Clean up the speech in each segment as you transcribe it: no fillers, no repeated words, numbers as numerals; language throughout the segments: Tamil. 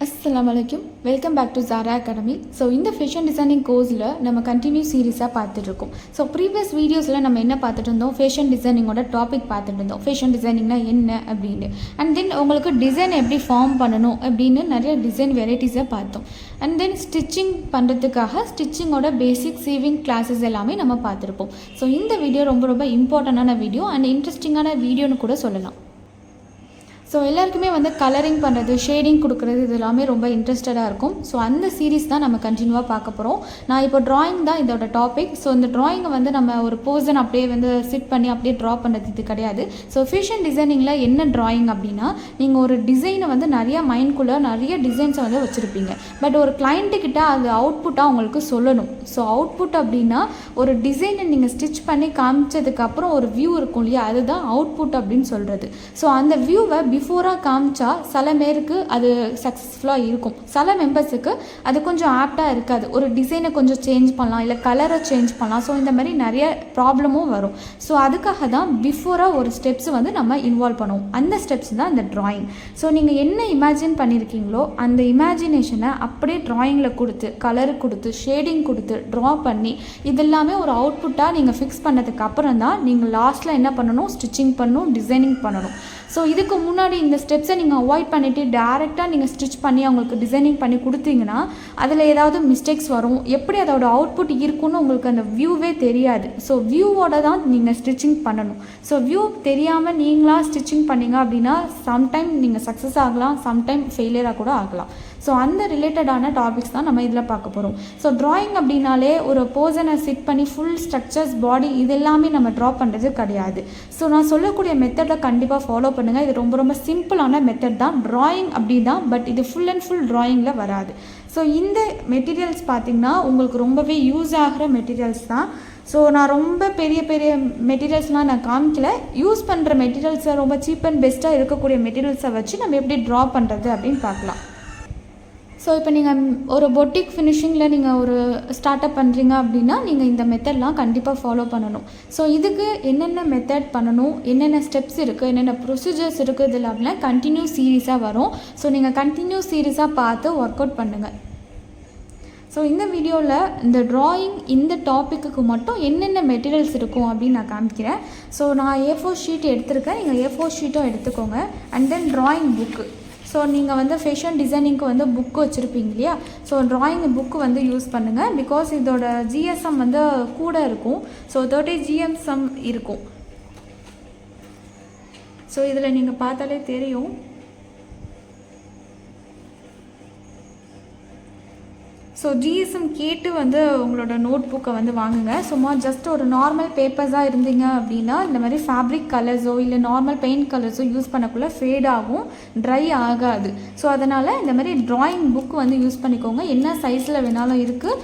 Assalamualaikum. Welcome back to Zara Academy. So இந்த ஃபேஷன் டிசைனிங் கோர்ஸில் நம்ம கண்டினியூ சீரீஸாக பார்த்துட்ருக்கோம். ஸோ ப்ரீவியஸ் வீடியோஸில் நம்ம என்ன பார்த்துட்டு இருந்தோம், ஃபேஷன் டிசைனிங்கோட டாபிக் பார்த்துட்டு இருந்தோம். ஃபேஷன் டிசைனிங்னா என்ன அப்படின்னு, அண்ட் தென் உங்களுக்கு டிசைன் எப்படி ஃபார்ம் பண்ணணும் அப்படின்னு நிறைய டிசைன் வெரைட்டிஸை பார்த்தோம். அண்ட் தென் ஸ்டிச்சிங் பண்ணுறதுக்காக ஸ்டிச்சிங்கோட பேசிக் சீவிங் கிளாஸஸ் எல்லாமே நம்ம பார்த்துருப்போம். ஸோ இந்த வீடியோ ரொம்ப ரொம்ப இம்பார்ட்டண்டான வீடியோ அண்ட் இன்ட்ரெஸ்டிங்கான வீடியோன்னு கூட சொல்லலாம். ஸோ எல்லாருக்குமே கலரிங் பண்ணுறது, ஷேடிங் கொடுக்குறது இது எல்லாமே ரொம்ப இன்ட்ரெஸ்டடாக இருக்கும். ஸோ அந்த சீரீஸ் தான் நம்ம கண்டினியூவாக பார்க்க போகிறோம். நான் இப்போ ட்ராயிங் தான் இதோட டாபிக். ஸோ இந்த ட்ராயிங்கை நம்ம ஒரு பர்சன் அப்படியே சிட் பண்ணி அப்படியே ட்ரா பண்ணுறது இது கிடையாது. ஸோ ஃபேஷன் டிசைனிங்கில் என்ன ட்ராயிங் அப்படின்னா, நீங்கள் ஒரு டிசைனை நிறையா மைண்ட்குள்ளே நிறைய டிசைன்ஸை வச்சுருப்பீங்க. பட் ஒரு கிளைண்ட்டுக்கிட்ட அது அவுட்புட்டாக உங்களுக்கு சொல்லணும். ஸோ அவுட்புட் அப்படின்னா ஒரு டிசைனை நீங்கள் ஸ்டிச் பண்ணி காமிச்சதுக்கப்புறம் ஒரு வியூ இருக்கும் இல்லையா, அதுதான் அவுட்புட் அப்படின்னு சொல்கிறது. ஸோ அந்த வியூவை பிஃபோராக காமிச்சா சில பேருக்கு அது சக்ஸஸ்ஃபுல்லாக இருக்கும், சில மெம்பர்ஸுக்கு அது கொஞ்சம் ஆப்டாக இருக்காது. ஒரு டிசைனை கொஞ்சம் சேஞ்ச் பண்ணலாம், இல்லை கலரை சேஞ்ச் பண்ணலாம். ஸோ இந்த மாதிரி நிறைய ப்ராப்ளமும் வரும். ஸோ அதுக்காக தான் பிஃபோராக ஒரு ஸ்டெப்ஸ் நம்ம இன்வால்வ் பண்ணுவோம். அந்த ஸ்டெப்ஸ் தான் இந்த ட்ராயிங். ஸோ நீங்கள் என்ன இமேஜின் பண்ணியிருக்கீங்களோ அந்த இமேஜினேஷனை அப்படியே ட்ராயிங்கில் கொடுத்து, கலரு கொடுத்து, ஷேடிங் கொடுத்து, ட்ரா பண்ணி இதெல்லாமே ஒரு அவுட்புட்டாக நீங்கள் ஃபிக்ஸ் பண்ணதுக்கு அப்புறம் தான் நீங்கள் லாஸ்ட்டில் என்ன பண்ணணும், ஸ்டிச்சிங் பண்ணணும், டிசைனிங் பண்ணணும். ஸோ இதுக்கு முன்னாடி இந்த ஸ்டெப்ஸை நீங்கள் அவாய்ட் பண்ணிவிட்டு டேரெக்டாக நீங்கள் ஸ்டிச் பண்ணி அவங்களுக்கு டிசைனிங் பண்ணி கொடுத்தீங்கன்னா அதில் ஏதாவது மிஸ்டேக்ஸ் வரும். எப்படி அதோட அவுட்புட் இருக்குன்னு உங்களுக்கு அந்த வியூவே தெரியாது. ஸோ வியூவோட தான் நீங்கள் ஸ்டிச்சிங் பண்ணணும். ஸோ வியூ தெரியாமல் நீங்களாக ஸ்டிச்சிங் பண்ணிங்க அப்படின்னா சம்டைம் நீங்கள் சக்ஸஸ் ஆகலாம், சம்டைம் ஃபெயிலியராக கூட ஆகலாம். ஸோ அந்த ரிலேட்டடான டாபிக்ஸ் தான் நம்ம இதில் பார்க்க போகிறோம். ஸோ ட்ராயிங் அப்படின்னாலே ஒரு பர்சனை சிட் பண்ணி ஃபுல் ஸ்ட்ரக்சர்ஸ், பாடி இது எல்லாமே நம்ம ட்ரா பண்ணுறது கிடையாது. ஸோ நான் சொல்லக்கூடிய மெத்தடை கண்டிப்பாக ஃபாலோ பண்ணுங்கள். இது ரொம்ப ரொம்ப சிம்பிளான மெத்தட் தான், ட்ராயிங் அப்படி தான். பட் இது ஃபுல் அண்ட் ஃபுல் ட்ராயிங்கில் வராது. ஸோ இந்த மெட்டீரியல்ஸ் பார்த்திங்கன்னா உங்களுக்கு ரொம்பவே யூஸ் ஆகிற மெட்டீரியல்ஸ் தான். ஸோ நான் ரொம்ப பெரிய பெரிய மெட்டீரியல்ஸ்லாம் நான் காமிக்கல. யூஸ் பண்ணுற மெட்டீரியல்ஸை ரொம்ப சீப் அண்ட் பெஸ்ட்டாக இருக்கக்கூடிய மெட்டீரியல்ஸை வச்சு நம்ம எப்படி ட்ரா பண்ணுறது அப்படின்னு பார்க்கலாம். ஸோ இப்போ நீங்கள் ஒரு பொட்டிக் ஃபினிஷிங்கில் நீங்கள் ஒரு ஸ்டார்ட் அப் பண்ணுறீங்க அப்படின்னா நீங்கள் இந்த மெத்தட்லாம் கண்டிப்பாக ஃபாலோ பண்ணணும். ஸோ இதுக்கு என்னென்ன மெத்தட் பண்ணணும், என்னென்ன ஸ்டெப்ஸ் இருக்குது, என்னென்ன ப்ரொசீஜர்ஸ் இருக்குது, இது அப்படிலாம் கண்டினியூ சீரீஸாக வரும். ஸோ நீங்கள் கண்டினியூ சீரீஸாக பார்த்து ஒர்க் அவுட் பண்ணுங்கள். ஸோ இந்த வீடியோவில் இந்த ட்ராயிங் இந்த டாப்பிக்கு மட்டும் என்னென்ன மெட்டீரியல்ஸ் இருக்கும் அப்படின்னு நான் காமிக்கிறேன். ஸோ நான் A4 ஷீட் எடுத்திருக்கேன், நீங்கள் A4 ஷீட்டும் எடுத்துக்கோங்க. And then drawing book. So நீங்கள் ஃபேஷன் டிசைனிங்க்கு புக்கு வச்சுருப்பீங்க இல்லையா, ஸோ ட்ராயிங் புக்கு யூஸ் பண்ணுங்கள். பிகாஸ் இதோட ஜிஎஸ்எம் கூட இருக்கும். ஸோ 30 GSM இருக்கும். ஸோ இதில் நீங்கள் பார்த்தாலே தெரியும். ஸோ ஜிஎஸ்எம் கேட்டு உங்களோட நோட் புக்கை வாங்குங்க. சும்மா ஜஸ்ட் ஒரு நார்மல் பேப்பர்ஸாக இருந்தீங்க அப்படின்னா இந்த மாதிரி ஃபேப்ரிக் கலர்ஸோ இல்லை நார்மல் பெயிண்ட் கலர்ஸோ யூஸ் பண்ணக்குள்ளே ஃபேட் ஆகும், ட்ரை ஆகாது. ஸோ அதனால் இந்த மாதிரி ட்ராயிங் புக்கு யூஸ் பண்ணிக்கோங்க. என்ன சைஸில் வேணாலும் இருக்குது.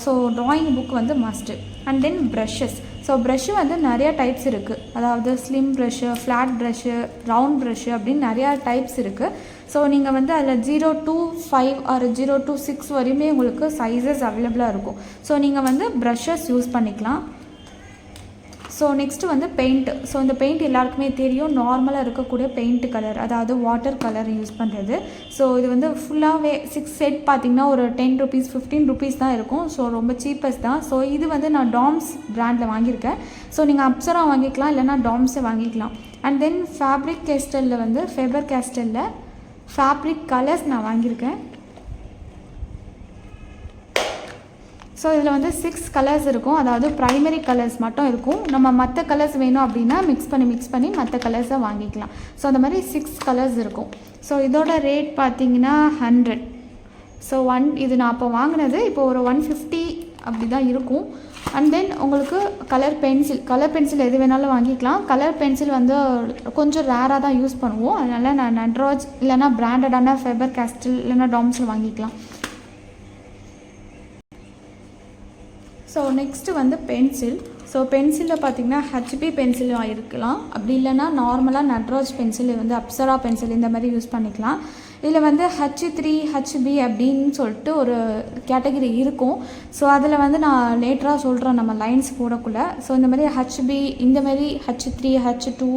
So drawing book must. And then brushes. So brush நிறையா டைப்ஸ் இருக்குது. அதாவது slim brush, flat brush, round brush அப்படின்னு நிறையா டைப்ஸ் இருக்குது. ஸோ நீங்கள் அதில் 0 to 5 ஆர் 0 to 6 வரையுமே உங்களுக்கு சைஸஸ் அவைலபிளாக இருக்கும். ஸோ நீங்கள் ப்ரஷஸ் யூஸ் பண்ணிக்கலாம். So next paint. ஸோ இந்த பெயிண்ட் எல்லாருக்குமே தெரியும், நார்மலாக இருக்கக்கூடிய பெயிண்ட் கலர், அதாவது வாட்டர் கலர் யூஸ் பண்ணுறது. ஸோ இது ஃபுல்லாகவே 6 செட் பார்த்திங்கன்னா ஒரு 10 rupees 15 rupees தான் இருக்கும். ஸோ ரொம்ப சீப்பஸ்ட் தான். ஸோ இது நான் டாம்ஸ் பிராண்டில் வாங்கியிருக்கேன். ஸோ நீங்கள் அப்சரா வாங்கிக்கலாம், இல்லைனா டாம்ஸை வாங்கிக்கலாம். அண்ட் தென் ஃபேப்ரிக் கேஸ்டலில் ஃபேபர் கேஸ்டலில் ஃபேப்ரிக் கலர்ஸ் நான் வாங்கியிருக்கேன். ஸோ இதில் 6 கலர்ஸ் இருக்கும். அதாவது ப்ரைமரி கலர்ஸ் மட்டும் இருக்கும். நம்ம மற்ற கலர்ஸ் வேணும் அப்படின்னா மிக்ஸ் பண்ணி மற்ற கலர்ஸை வாங்கிக்கலாம். ஸோ அந்த மாதிரி 6 கலர்ஸ் இருக்கும். ஸோ இதோட ரேட் பார்த்திங்கன்னா 100. ஸோ இது நான் அப்போ வாங்கினது. இப்போ ஒரு 150 அப்படி தான் இருக்கும். அண்ட் தென் உங்களுக்கு கலர் பென்சில் எது வேணாலும் வாங்கிக்கலாம். கலர் பென்சில் கொஞ்சம் ரேராக தான் யூஸ் பண்ணுவோம். அதனால் நான் நட்ராஜ் இல்லைனா பிராண்டடான ஃபேபர் கேஸ்டில் இல்லைனா டாம்ஸில் வாங்கிக்கலாம். So next pencil. ஸோ பென்சிலில் பார்த்திங்கன்னா ஹெச்பி பென்சில் இருக்கலாம், அப்படி இல்லைனா நார்மலாக நட்ராஜ் பென்சில் அப்சரா பென்சில் இந்த மாதிரி யூஸ் பண்ணிக்கலாம். இதில் வந்து H3 HB அப்படின்னு சொல்லிட்டு ஒரு கேட்டகரி இருக்கும். ஸோ அதில் வந்து நான் லேட்டராக சொல்கிறேன் நம்ம லைன்ஸ் போடக்குள்ள. ஸோ இந்த மாதிரி HB, இந்த மாதிரி H3 H2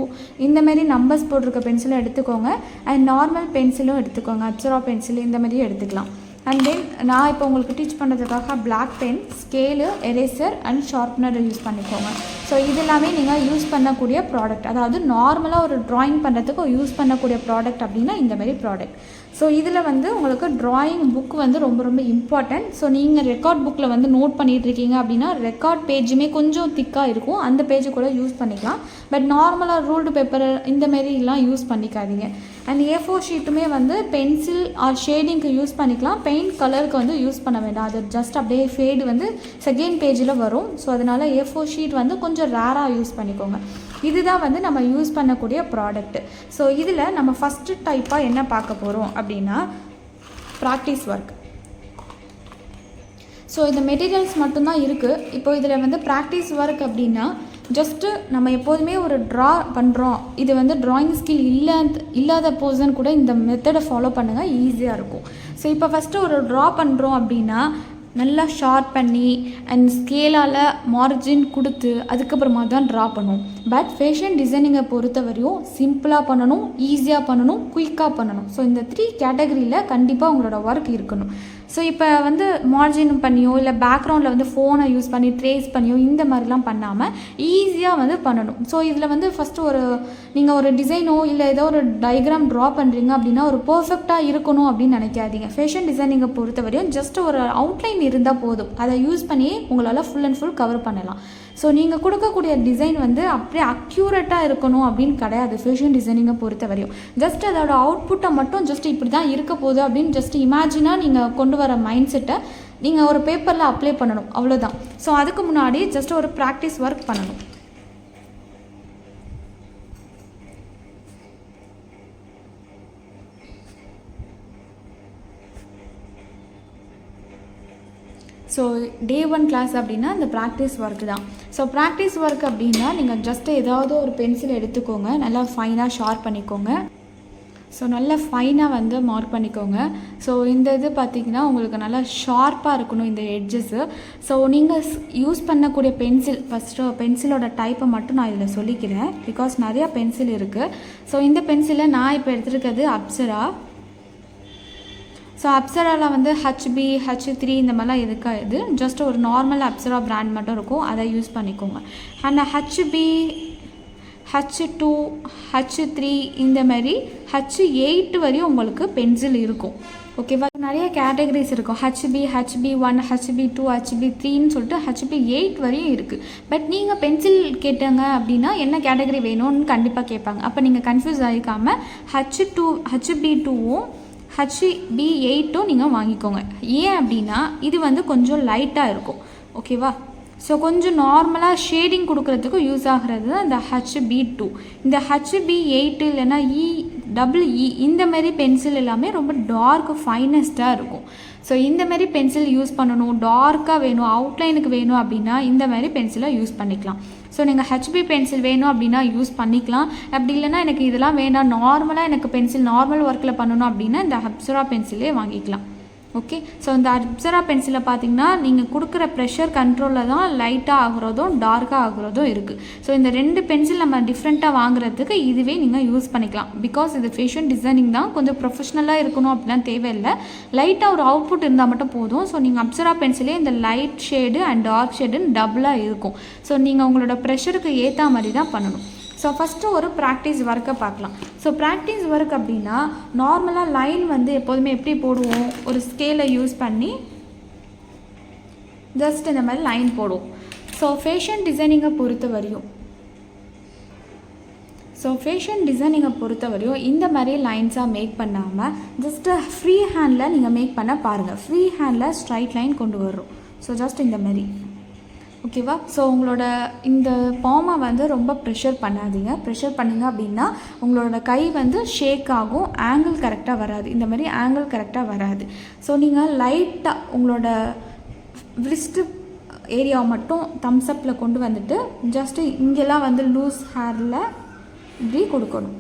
இந்த மாதிரி நம்பர்ஸ் போட்டிருக்க பென்சிலும் எடுத்துக்கோங்க. அண்ட் நார்மல் பென்சிலும் எடுத்துக்கோங்க, அப்சரா பென்சில் இந்த மாதிரியும் எடுத்துக்கலாம். அண்ட் தென் நான் இப்போ உங்களுக்கு டீச் பண்ணுறதுக்காக black pen, scale, eraser and sharpener use பண்ணிக்கோங்க. ஸோ இது எல்லாமே நீங்கள் யூஸ் பண்ணக்கூடிய ப்ராடக்ட், அதாவது நார்மலாக ஒரு ட்ராயிங் பண்ணுறதுக்கு யூஸ் பண்ணக்கூடிய ப்ராடக்ட் அப்படின்னா இந்த மாதிரி ப்ராடக்ட். ஸோ இதில் வந்து உங்களுக்கு ட்ராயிங் புக் வந்து ரொம்ப ரொம்ப இம்பார்ட்டன்ட். ஸோ நீங்கள் ரெக்கார்ட் புக்கில் வந்து நோட் பண்ணிகிட்டு இருக்கீங்க அப்படின்னா ரெக்கார்ட் பேஜுமே கொஞ்சம் திக்காக இருக்கும், அந்த பேஜு கூட யூஸ் பண்ணிக்கலாம். பட் நார்மலாக ரூல்டு பேப்பர் இந்த மாரிலாம் யூஸ் பண்ணிக்காதீங்க. அண்ட் A4 ஷீட்டுமே வந்து பென்சில் ஆர் ஷேடிங்க்கு யூஸ் பண்ணிக்கலாம், பெயிண்ட் கலருக்கு வந்து யூஸ் பண்ண வேண்டாம். அது ஜஸ்ட் அப்படியே ஃபேடு வந்து செகண்ட் பேஜில் வரும். ஸோ அதனால் A4 ஷீட் வந்து கொஞ்சம் ரேராக யூஸ் பண்ணிக்கோங்க. இதுதான் வந்து நம்ம யூஸ் பண்ணக்கூடிய ப்ராடக்ட். ஸோ இதில் நம்ம ஃபஸ்ட்டு டைப்பாக என்ன பார்க்க போகிறோம் அப்படின்னா ப்ராக்டிஸ் ஒர்க். ஸோ இந்த மெட்டீரியல்ஸ் மட்டும்தான் இருக்குது. இப்போ இதில் வந்து ப்ராக்டிஸ் ஒர்க் அப்படின்னா ஜஸ்ட்டு நம்ம எப்போதுமே ஒரு ட்ரா பண்ணுறோம், இது வந்து ட்ராயிங் ஸ்கில் இல்லாத பர்சன் கூட இந்த மெத்தடை ஃபாலோ பண்ணுங்கள், ஈஸியாக இருக்கும். ஸோ இப்போ ஃபஸ்ட்டு ஒரு ட்ரா பண்ணுறோம் அப்படின்னா நல்லா ஷார்ப் பண்ணி அண்ட் ஸ்கேலால் மார்ஜின் கொடுத்து அதுக்கப்புறமா தான் ட்ரா பண்ணுவோம். பட் ஃபேஷன் டிசைனிங்கை பொறுத்த வரையும் சிம்பிளாக பண்ணணும், ஈஸியாக பண்ணணும், குயிக்காக பண்ணணும். ஸோ இந்த 3 கேட்டகரியில் கண்டிப்பாக உங்களோட ஒர்க் இருக்கணும். ஸோ இப்போ வந்து மார்ஜின் பண்ணியோ இல்லை பேக்ரவுண்டில் வந்து ஃபோனை யூஸ் பண்ணி ட்ரேஸ் பண்ணியோ இந்த மாதிரிலாம் பண்ணாமல் ஈஸியாக வந்து பண்ணணும். ஸோ இதில் வந்து ஃபஸ்ட்டு நீங்கள் ஒரு டிசைனோ இல்லை ஏதோ ஒரு டயக்ராம் ட்ரா பண்ணுறீங்க அப்படின்னா ஒரு பர்ஃபெக்டாக இருக்கணும் அப்படின்னு நினைக்காதீங்க. ஃபேஷன் டிசைனிங்கை பொறுத்த வரையும் ஜஸ்ட் ஒரு அவுட்லைன் இருந்தால் போதும், அதை யூஸ் பண்ணி உங்களால் ஃபுல் அண்ட் ஃபுல் கவர் பண்ணலாம். ஸோ நீங்கள் கொடுக்கக்கூடிய டிசைன் வந்து அப்படியே அக்யூரேட்டாக இருக்கணும் அப்படின்னு கிடையாது ஃபேஷன் டிசைனிங்கை பொறுத்த வரையும். ஜஸ்ட் அதோட அவுட்புட்டை மட்டும் ஜஸ்ட் இப்படி தான் இருக்க போகுது அப்படின்னு ஜஸ்ட் இமேஜினாக நீங்கள் கொண்டு வர மைண்ட் செட்டை நீங்கள் ஒரு பேப்பரில் அப்ளை பண்ணணும், அவ்வளோதான். ஸோ அதுக்கு முன்னாடி ஜஸ்ட் ஒரு ப்ராக்டிஸ் ஒர்க் பண்ணணும். ஸோ டே 1 கிளாஸ் அப்படின்னா இந்த ப்ராக்டிஸ் ஒர்க் தான். ஸோ ப்ராக்டிஸ் ஒர்க் அப்படின்னா நீங்கள் ஜஸ்ட்டு ஏதாவது ஒரு பென்சில் எடுத்துக்கோங்க, நல்லா ஃபைனாக ஷார்ப் பண்ணிக்கோங்க. ஸோ நல்லா ஃபைனாக வந்து மார்க் பண்ணிக்கோங்க. ஸோ இந்த இது பார்த்திங்கன்னா உங்களுக்கு நல்லா ஷார்ப்பாக இருக்கணும் இந்த எட்ஜஸ்ஸு. ஸோ நீங்கள் யூஸ் பண்ணக்கூடிய பென்சில், ஃபஸ்ட்டு பென்சிலோட டைப்பை மட்டும் நான் இதில் சொல்லிக்கிறேன், பிகாஸ் நிறையா பென்சில் இருக்குது. ஸோ இந்த பென்சிலை நான் இப்போ எடுத்துருக்கிறது அப்சரா. ஸோ அப்சராவில் வந்து HB H3 இந்த மாதிரிலாம் இருக்காது, ஜஸ்ட் ஒரு நார்மல் அப்சரா பிராண்ட் மட்டும் இருக்கும், அதை யூஸ் பண்ணிக்கோங்க. அண்ட் HB H2 H3 இந்த மாதிரி H8 வரையும் உங்களுக்கு பென்சில் இருக்கும். ஓகேவா? நிறைய கேட்டகரிஸ் இருக்கும், HB HB1 HB2 HB3ன்னு சொல்லிட்டு HB8 வரையும் இருக்குது. பட் நீங்கள் பென்சில் கேட்டாங்க அப்படின்னா என்ன கேட்டகரி வேணும்னு கண்டிப்பாக கேட்பாங்க. அப்போ நீங்கள் கன்ஃபியூஸ் ஆகிக்காமல் HB2வும் HB8ம் நீங்கள் வாங்கிக்கோங்க. ஏன் அப்படின்னா இது வந்து கொஞ்சம் லைட்டாக இருக்கும், ஓகேவா? ஸோ கொஞ்சம் நார்மலாக ஷேடிங் கொடுக்குறதுக்கு யூஸ் ஆகிறது தான் இந்த HB2. இந்த HB8 இல்லைன்னா EEE இந்த மாதிரி பென்சில் எல்லாமே ரொம்ப டார்க் ஃபைனஸ்ட்டாக இருக்கும். ஸோ இந்த மாதிரி பென்சில் யூஸ் பண்ணணும், டார்க்காக வேணும், அவுட்லைனுக்கு வேணும் அப்படின்னா இந்த மாதிரி பென்சிலை யூஸ் பண்ணிக்கலாம். ஸோ நீங்கள் HB பென்சில் வேணும் அப்படின்னா யூஸ் பண்ணிக்கலாம். அப்படி இல்லைன்னா எனக்கு இதெல்லாம் வேண்டாம், நார்மலாக எனக்கு பென்சில் நார்மல் ஒர்க்கில் பண்ணணும் அப்படின்னா இந்த அப்சரா பென்சிலே வாங்கிக்கலாம். ஓகே, ஸோ இந்த அப்சரா பென்சிலை பார்த்தீங்கன்னா நீங்கள் கொடுக்குற ப்ரெஷர் கண்ட்ரோலில் தான் லைட்டாக ஆகுறதும் டார்க்காக ஆகுறதும் இருக்குது. ஸோ இந்த 2 பென்சில் நம்ம டிஃப்ரெண்ட்டாக வாங்குறதுக்கு இதுவே நீங்கள் யூஸ் பண்ணிக்கலாம். பிகாஸ் இது ஃபேஷன் டிசைனிங் தான், கொஞ்சம் ப்ரொஃபஷ்னலாக இருக்கணும் அப்படிலாம் தேவையில்லை, லைட்டாக ஒரு அவுட்புட் இருந்தால் மட்டும் போதும். ஸோ நீங்கள் அப்சரா பென்சிலே இந்த லைட் ஷேடு அண்ட் டார்க் ஷேடுன்னு டபுளாக இருக்கும். ஸோ நீங்கள் உங்களோட ப்ரெஷருக்கு ஏற்ற மாதிரி தான் பண்ணணும். ஸோ ஃபஸ்ட்டு ஒரு ப்ராக்டிஸ் ஒர்க்கை பார்க்கலாம். ஸோ ப்ராக்டிஸ் ஒர்க் அப்படின்னா நார்மலாக லைன் வந்து எப்போதுமே எப்படி போடுவோம், ஒரு ஸ்கேலை யூஸ் பண்ணி ஜஸ்ட் இந்த மாதிரி லைன் போடுவோம். ஸோ ஃபேஷன் டிசைனிங்கை பொறுத்த வரையும் இந்த மாதிரி லைன்ஸாக மேக் பண்ணாமல் ஜஸ்ட்டு ஃப்ரீ ஹேண்டில் நீங்கள் மேக் பண்ண பாருங்கள். ஃப்ரீ ஹேண்டில் ஸ்ட்ரைட் லைன் கொண்டு வர்றோம். ஸோ ஜஸ்ட் இந்த மாதிரி, ஓகேவா? ஸோ உங்களோட இந்த பாமை வந்து ரொம்ப ப்ரெஷர் பண்ணாதீங்க. ப்ரெஷர் பண்ணிங்க அப்படின்னா உங்களோட கை வந்து ஷேக் ஆகும், ஆங்கிள் கரெக்டாக வராது, இந்த மாதிரி ஆங்கிள் கரெக்டாக வராது. ஸோ நீங்கள் லைட்டாக உங்களோட ரிஸ்ட்டு ஏரியாவை மட்டும் தம்ஸ் அப்பில் கொண்டு வந்துட்டு ஜஸ்ட்டு இங்கெல்லாம் வந்து லூஸ் ஹேரில் இப்படி கொடுக்கணும்.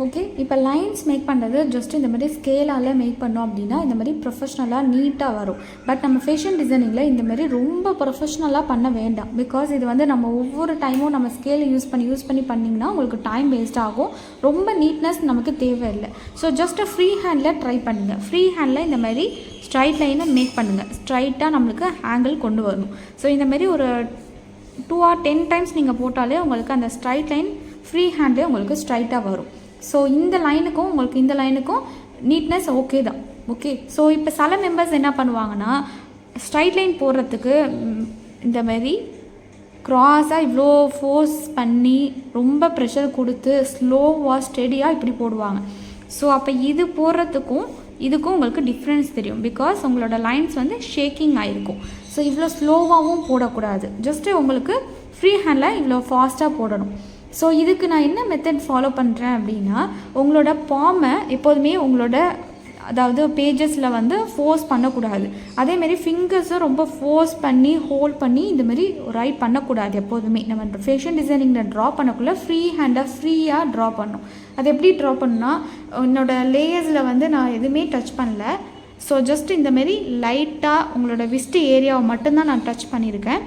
ஓகே, இப்போ லைன்ஸ் மேக் பண்ணுறது ஜஸ்ட் இந்த மாதிரி ஸ்கேலால் மேக் பண்ணோம் அப்படின்னா இந்த மாதிரி ப்ரொஃபஷ்னலாக நீட்டாக வரும். பட் நம்ம ஃபேஷன் டிசைனிங்கில் இந்த மாதிரி ரொம்ப ப்ரொஃபஷ்னலாக பண்ண வேண்டாம். பிகாஸ் இது வந்து நம்ம ஒவ்வொரு டைமும் நம்ம ஸ்கேலை யூஸ் பண்ணி பண்ணிங்கன்னா உங்களுக்கு டைம் வேஸ்ட் ஆகும். ரொம்ப நீட்னஸ் நமக்கு தேவையில்லை. So just free handle try பண்ணுங்கள். ஃப்ரீ ஹேண்டில் இந்த மாதிரி ஸ்ட்ரைட் லைனை மேக் பண்ணுங்கள். ஸ்ட்ரைட்டாக நம்மளுக்கு ஆங்கிள் கொண்டு வரணும். ஸோ இந்த மாதிரி ஒரு 2 or 10 டைம்ஸ் நீங்கள் போட்டாலே உங்களுக்கு அந்த ஸ்ட்ரைட் லைன் ஃப்ரீ ஹேண்டே உங்களுக்கு ஸ்ட்ரைட்டாக வரும். ஸோ இந்த லைனுக்கும் உங்களுக்கு இந்த லைனுக்கும் நீட்னஸ் ஓகே தான். ஓகே, ஸோ இப்போ சில மெம்பர்ஸ் என்ன பண்ணுவாங்கன்னா ஸ்ட்ரைட் லைன் போடுறதுக்கு இந்த மாதிரி க்ராஸாக இவ்வளோ ஃபோர்ஸ் பண்ணி ரொம்ப ப்ரெஷர் கொடுத்து ஸ்லோவாக ஸ்டெடியாக இப்படி போடுவாங்க. ஸோ அப்போ இது போடுறதுக்கும் இதுக்கும் உங்களுக்கு டிஃப்ரென்ஸ் தெரியும். பிகாஸ் உங்களோட லைன்ஸ் வந்து ஷேக்கிங் ஆகிருக்கும். ஸோ இவ்வளோ ஸ்லோவாகவும் போடக்கூடாது. ஜஸ்ட்டு உங்களுக்கு ஃப்ரீ ஹேண்டில் இவ்வளோ ஃபாஸ்ட்டாக போடணும். ஸோ இதுக்கு நான் என்ன மெத்தட் ஃபாலோ பண்ணுறேன் அப்படின்னா உங்களோட பாமை எப்போதுமே உங்களோட அதாவது பேஜஸில் வந்து ஃபோர்ஸ் பண்ணக்கூடாது. அதேமாரி ஃபிங்கர்ஸும் ரொம்ப ஃபோர்ஸ் பண்ணி ஹோல்ட் பண்ணி இந்தமாரி ரைட் பண்ணக்கூடாது. எப்போதுமே நம்ம ஃபேஷன் டிசைனிங்கில் ட்ரா பண்ணக்குள்ளே ஃப்ரீ ஹேண்டாக ஃப்ரீயாக ட்ரா பண்ணணும். அது எப்படி ட்ரா பண்ணால் என்னோடய லேயர்ஸில் வந்து நான் எதுவுமே டச் பண்ணல. ஸோ ஜஸ்ட் இந்தமாரி லைட்டாக உங்களோட விஸ்ட் ஏரியாவை மட்டும்தான் நான் டச் பண்ணியிருக்கேன்.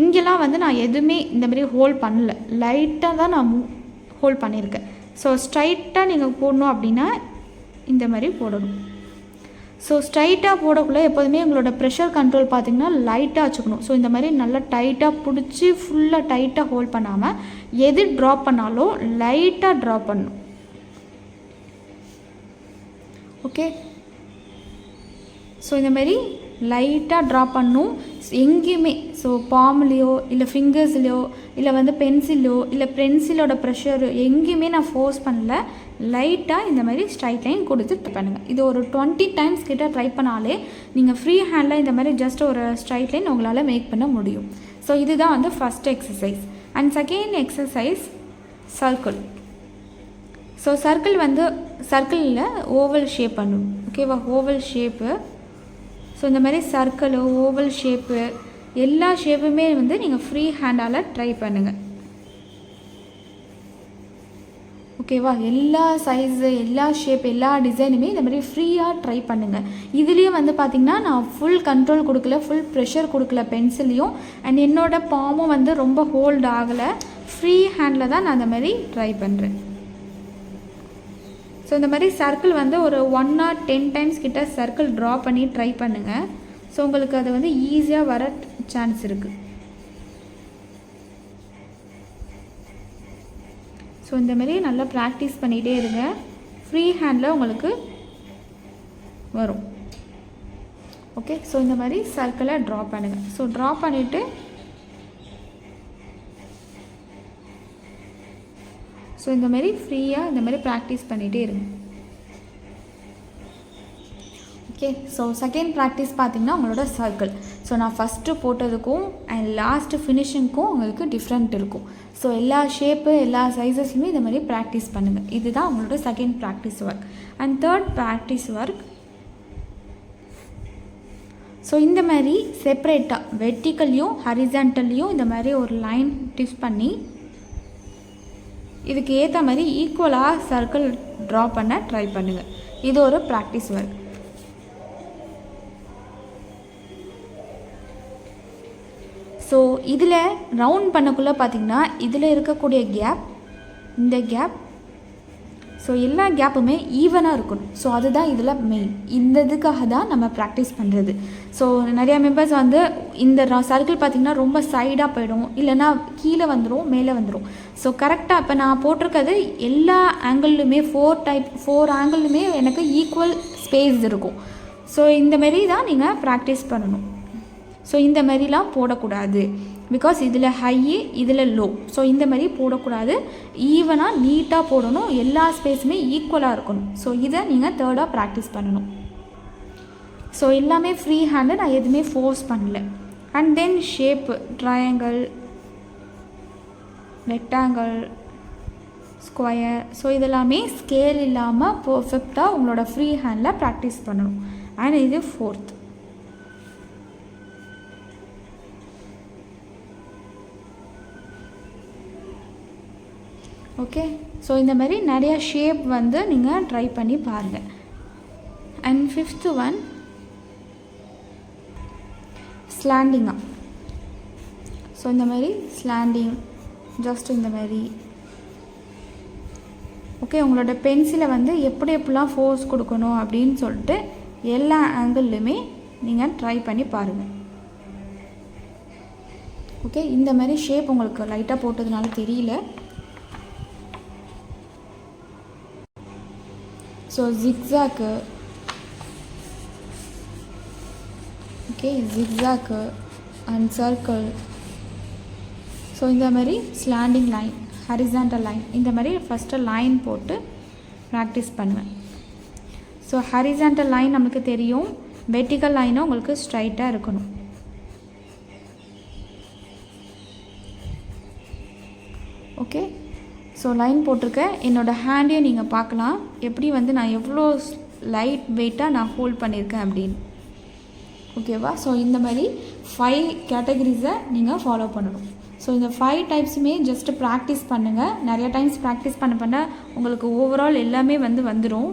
இங்கெல்லாம் வந்து நான் எதுவுமே இந்தமாரி ஹோல்ட் பண்ணல, லைட்டாக தான் நான் ஹோல்ட் பண்ணியிருக்கேன். ஸோ ஸ்ட்ரைட்டாக நீங்கள் போடணும் அப்படின்னா இந்த மாதிரி போடணும். ஸோ ஸ்ட்ரைட்டாக போடக்குள்ளே எப்போதுமே உங்களோட ப்ரெஷர் கண்ட்ரோல் பார்த்திங்கன்னா லைட்டாக வச்சுக்கணும். ஸோ இந்த மாதிரி நல்லா டைட்டாக பிடிச்சி ஃபுல்லாக டைட்டாக ஹோல்ட் பண்ணாமல் எது ட்ராப் பண்ணாலும் லைட்டாக ட்ராப் பண்ணணும். ஓகே, ஸோ இந்தமாரி லைட்டாக ட்ரா பண்ணும் எங்கேயுமே. ஸோ பாம்லேயோ இல்லை ஃபிங்கர்ஸ்லையோ இல்லை வந்து பென்சிலோ இல்லை பென்சிலோட ப்ரெஷர் எங்கேயுமே நான் ஃபோர்ஸ் பண்ணல. லைட்டாக இந்த மாதிரி ஸ்ட்ரைட் லைன் கொடுத்து பண்ணுங்கள். இது ஒரு 20 டைம்ஸ் கிட்ட ட்ரை பண்ணாலே நீங்கள் ஃப்ரீ ஹேண்டில் இந்த மாதிரி ஜஸ்ட் ஒரு ஸ்ட்ரைட் லைன் உங்களால் மேக் பண்ண முடியும். ஸோ இதுதான் வந்து first exercise. And second exercise circle. So circle வந்து சர்க்கிளில் ஓவல் ஷேப் பண்ணணும். ஓகேவா, ஓவல் ஷேப்பு. ஸோ இந்த மாதிரி சர்க்கிளு ஓவல் ஷேப்பு எல்லா ஷேப்புமே வந்து நீங்கள் ஃப்ரீ ஹேண்டால் ட்ரை பண்ணுங்கள். ஓகேவா, எல்லா சைஸு எல்லா ஷேப் எல்லா டிசைனுமே இந்த மாதிரி ஃப்ரீயாக ட்ரை பண்ணுங்கள். இதுலேயும் வந்து பார்த்திங்கன்னா நான் ஃபுல் கண்ட்ரோல் கொடுக்கல, ஃபுல் ப்ரெஷர் கொடுக்கல பென்சிலையும். அண்ட் என்னோடய பாமும் வந்து ரொம்ப ஹோல்ட் ஆகலை. ஃப்ரீ ஹேண்டில் தான் நான் அந்த மாதிரி ட்ரை பண்ணுறேன். ஸோ இந்த மாதிரி சர்க்கிள் வந்து ஒரு 1 or 10 டைம்ஸ் கிட்ட சர்க்கிள் ட்ரா பண்ணி ட்ரை பண்ணுங்கள். ஸோ உங்களுக்கு அது வந்து ஈஸியாக வர சான்ஸ் இருக்குது. ஸோ இந்த மாதிரி நல்லா ப்ராக்டிஸ் பண்ணிகிட்டே இருங்க. ஃப்ரீ ஹேண்டில் உங்களுக்கு வரும். ஓகே, ஸோ இந்த மாதிரி சர்க்கிளை ட்ரா பண்ணுங்கள். ஸோ ட்ரா பண்ணிவிட்டு ஸோ இந்த மாதிரி ஃப்ரீயாக இந்த மாதிரி ப்ராக்டிஸ் பண்ணிகிட்டே இருங்க. ஓகே, ஸோ செகண்ட் ப்ராக்டிஸ் பார்த்திங்கன்னா உங்களோட சர்க்கிள். ஸோ நான் ஃபஸ்ட்டு போட்டதுக்கும் அண்ட் லாஸ்ட்டு ஃபினிஷிங்க்கும் உங்களுக்கு டிஃப்ரெண்ட் இருக்கும். ஸோ எல்லா ஷேப்பு எல்லா சைஸஸ்லையுமே இந்த மாதிரி ப்ராக்டிஸ் பண்ணுங்கள். இதுதான் உங்களோட second practice work. And third practice work, so இந்த மாதிரி செப்ரேட்டாக வெர்டிக்கல்லையும் ஹரிசான்டல்லையும் இந்த மாதிரி ஒரு லைன் டிஃப் பண்ணி இதுக்கு ஏற்ற மாதிரி ஈக்குவலாக சர்க்கிள் ட்ரா பண்ண ட்ரை பண்ணுங்கள். இது ஒரு ப்ராக்டிஸ் ஒர்க். ஸோ இதில் ரவுண்ட் பண்ணக்குள்ளே பார்த்திங்கன்னா இதில் இருக்கக்கூடிய கேப், இந்த கேப், ஸோ எல்லா கேப்புமே ஈவனாக இருக்கணும். ஸோ அதுதான் இதில் மெயின். இந்த இதுக்காக தான் நம்ம ப்ராக்டிஸ் பண்ணுறது. ஸோ நிறையா மெம்பர்ஸ் வந்து இந்த சர்க்கிள் பார்த்திங்கன்னா ரொம்ப சைடாக போயிடும், இல்லைனா கீழே வந்துடும், மேலே வந்துடும். ஸோ கரெக்டாக இப்போ நான் போட்டிருக்கிறது எல்லா ஆங்கிள்லையுமே 4 ஆங்கிள்லையுமே எனக்கு ஈக்குவல் ஸ்பேஸ் இருக்கும். ஸோ இந்தமாரி தான் நீங்கள் ப்ராக்டிஸ் பண்ணணும். ஸோ இந்த மாதிரிலாம் போடக்கூடாது. பிகாஸ் இதில் ஹையு இதில் லோ. ஸோ இந்த மாதிரி போடக்கூடாது. ஈவனாக நீட்டாக போடணும். எல்லா ஸ்பேஸுமே ஈக்குவலாக இருக்கணும். ஸோ இதை நீங்கள் தேர்டாக ப்ராக்டிஸ் பண்ணணும். ஸோ எல்லாமே ஃப்ரீ ஹேண்டு, நான் எதுவுமே ஃபோர்ஸ் பண்ணல. And then shape triangle, rectangle, square. So இதெல்லாமே ஸ்கேல் இல்லாமல் பர்ஃபெக்டாக உங்களோட ஃப்ரீ ஹேண்டில் ப்ராக்டிஸ் பண்ணணும். அண்ட் இது ஃபோர்த். ஓகே, ஸோ இந்த மாதிரி நிறையா ஷேப் வந்து நீங்கள் ட்ரை பண்ணி பாருங்கள். And 5th one ஸ்லாண்டிங்காக. ஸோ இந்த மாதிரி ஸ்லாண்டிங் ஜஸ்ட் இந்த மாதிரி. ஓகே, உங்களோட பென்சிலை வந்து எப்படிலாம் ஃபோர்ஸ் கொடுக்கணும் அப்படின்னு சொல்லிட்டு எல்லா ஆங்கிள்லையுமே நீங்கள் ட்ரை பண்ணி பாருங்கள். ஓகே, இந்த மாதிரி ஷேப் உங்களுக்கு லைட்டாக போட்டதுனால தெரியல. So zigzag, okay, zigzag and circle. So இந்த மாதிரி ஸ்லாண்டிங் லைன், ஹரிசாண்டல் லைன், இந்த மாதிரி ஃபஸ்ட்டு லைன் போட்டு ப்ராக்டிஸ் பண்ணுவேன். ஸோ ஹரிசாண்டல் லைன் நமக்கு தெரியும், வெர்டிக்கல் லைனும் உங்களுக்கு ஸ்ட்ரைட்டாக இருக்கணும். ஓகே, ஸோ லைன் போட்டிருக்கேன். என்னோடய ஹேண்டையும் நீங்கள் பார்க்கலாம் எப்படி வந்து நான் எவ்வளோ லைட் வெயிட்டாக நான் ஹோல்ட் பண்ணியிருக்கேன் அப்படின்னு. ஓகேவா? ஸோ இந்த மாதிரி 5 கேட்டகரிஸை நீங்கள் ஃபாலோ பண்ணணும். ஸோ இந்த 5 டைப்ஸுமே ஜஸ்ட்டு ப்ராக்டிஸ் பண்ணுங்கள். நிறையா டைம்ஸ் ப்ராக்டிஸ் பண்ண உங்களுக்கு ஓவரால் எல்லாமே வந்துடும்.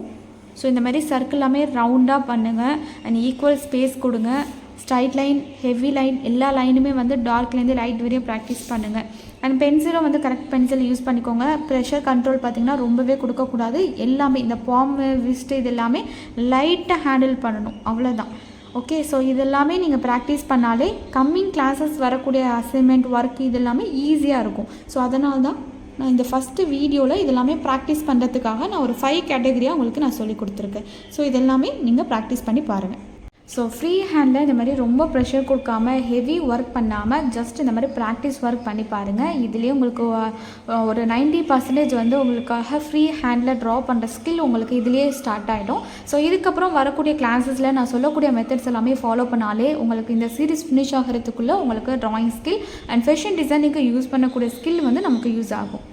ஸோ இந்த மாதிரி சர்க்கிள் எல்லாமே ரவுண்டாக பண்ணுங்கள். அண்ட் ஈக்குவல் ஸ்பேஸ் கொடுங்க. ஸ்ட்ரைட் லைன், ஹெவி லைன், எல்லா லைனுமே டார்க்லேருந்து லைட் வரையும் ப்ராக்டிஸ் பண்ணுங்கள். அண்ட் பென்சிலும் கரெக்ட் பென்சில் யூஸ் பண்ணிக்கோங்க. ப்ரெஷர் கண்ட்ரோல் பார்த்திங்கன்னா ரொம்பவே கொடுக்கக்கூடாது. எல்லாமே இந்த பாம்பு, விஸ்ட்டு இது எல்லாமே லைட்டாக ஹேண்டில் பண்ணணும், அவ்வளோதான். ஓகே, ஸோ இதெல்லாமே நீங்கள் ப்ராக்டிஸ் பண்ணாலே கம்மிங் கிளாஸஸ் வரக்கூடிய அசைன்மெண்ட், ஒர்க் இது எல்லாமே ஈஸியாக இருக்கும். ஸோ அதனால தான் நான் இந்த ஃபஸ்ட்டு வீடியோவில் இதெல்லாமே ப்ராக்டிஸ் பண்ணுறதுக்காக நான் ஒரு 5 கேட்டகரியாக உங்களுக்கு நான் சொல்லி கொடுத்துருக்கேன். ஸோ இதெல்லாமே நீங்கள் ப்ராக்டிஸ் பண்ணி பாருங்கள். ஸோ ஃப்ரீ ஹேண்டில் இந்த மாதிரி ரொம்ப ப்ரெஷர் கொடுக்காமல், ஹெவி ஒர்க் பண்ணாமல், ஜஸ்ட் இந்த மாதிரி ப்ராக்டிஸ் ஒர்க் பண்ணி பாருங்கள். இதுலேயே உங்களுக்கு ஒரு 90% உங்களுக்காக ஃப்ரீ ஹேண்டில் ட்ரா பண்ணுற ஸ்கில் உங்களுக்கு இதுலேயே ஸ்டார்ட் ஆகிடும். ஸோ இதுக்கப்புறம் வரக்கூடிய கிளாஸஸில் நான் சொல்லக்கூடிய மெத்தட்ஸ் எல்லாமே ஃபாலோ பண்ணாலே உங்களுக்கு இந்த சீரீஸ் ஃபினிஷ் ஆகிறதுக்குள்ளே உங்களுக்கு ட்ராயிங் ஸ்கில் அண்ட் ஃபேஷன் டிசைனிங்க்கு யூஸ் பண்ணக்கூடிய ஸ்கில் நமக்கு யூஸ் ஆகும்.